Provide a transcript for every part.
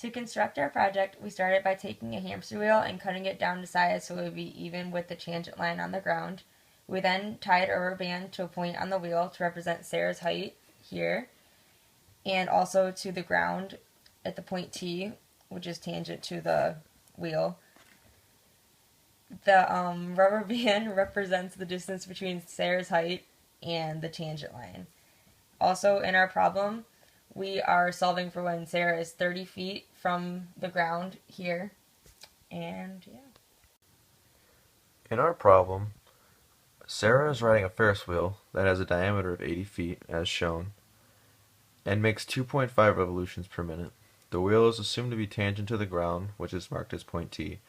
To construct our project, we started by taking a hamster wheel and cutting it down to size so it would be even with the tangent line on the ground. We then tied a rubber band to a point on the wheel to represent Sarah's height here, and also to the ground at the point T, which is tangent to the wheel. The rubber band represents the distance between Sarah's height and the tangent line. Also, in our problem, we are solving for when Sarah is 30 feet from the ground here. And yeah. In our problem, Sarah is riding a Ferris wheel that has a diameter of 80 feet, as shown, and makes 2.5 revolutions per minute. The wheel is assumed to be tangent to the ground, which is marked as point T.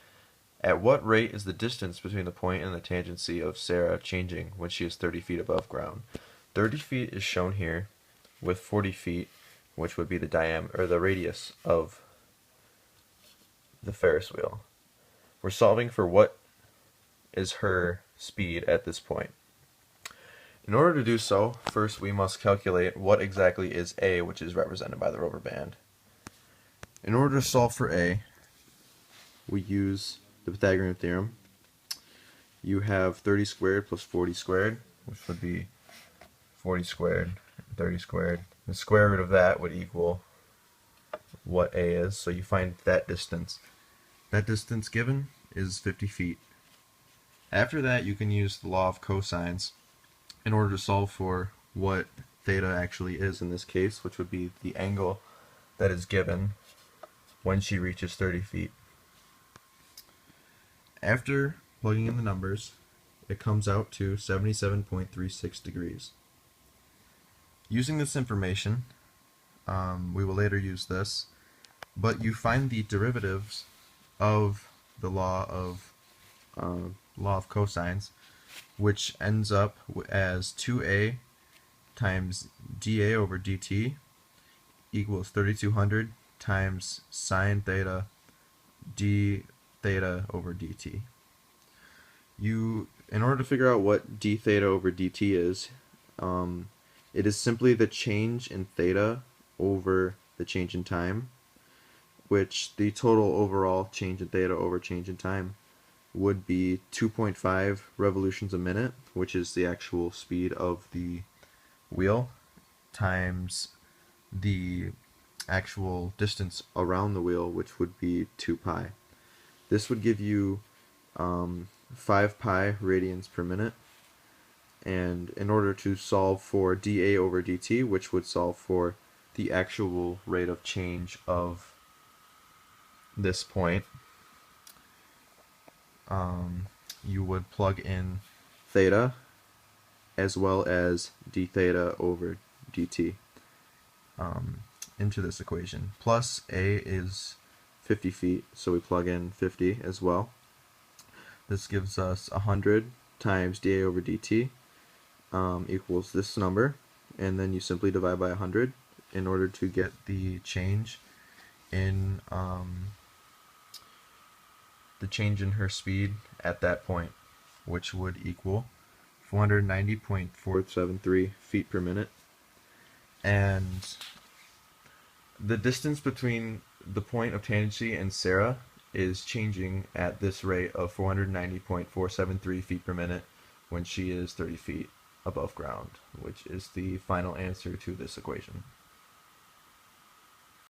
At what rate is the distance between the point and the tangency of Sarah changing when she is 30 feet above ground? 30 feet is shown here, with 40 feet, which would be the diameter or the radius of the Ferris wheel. We're solving for what is her speed at this point. In order to do so, first we must calculate what exactly is A, which is represented by the rubber band. In order to solve for A, we use the Pythagorean theorem. You have 30 squared plus 40 squared, which would be 40 squared and 30 squared. The square root of that would equal what A is, so you find that distance. That distance given is 50 feet. After that, you can use the law of cosines in order to solve for what theta actually is in this case, which would be the angle that is given when she reaches 30 feet. After plugging in the numbers, it comes out to 77.36 degrees. Using this information, we will later use this, but you find the derivatives of the law of cosines, which ends up as 2a times dA over dt equals 3200 times sine theta d theta over dt. In order to figure out what d theta over dt is, it is simply the change in theta over the change in time, which the total overall change in theta over change in time would be 2.5 revolutions a minute, which is the actual speed of the wheel, times the actual distance around the wheel, which would be 2 pi. This would give you 5 pi radians per minute. And in order to solve for dA over dt, which would solve for the actual rate of change of this point, you would plug in theta as well as d theta over dt into this equation. Plus A is 50 feet, so we plug in 50 as well. This gives us 100 times dA over dt equals this number, and then you simply divide by 100 in order to get the change in her speed at that point, which would equal 490.473 feet per minute. And the distance between the point of tangency and Sarah is changing at this rate of 490.473 feet per minute when she is 30 feet above ground, which is the final answer to this equation.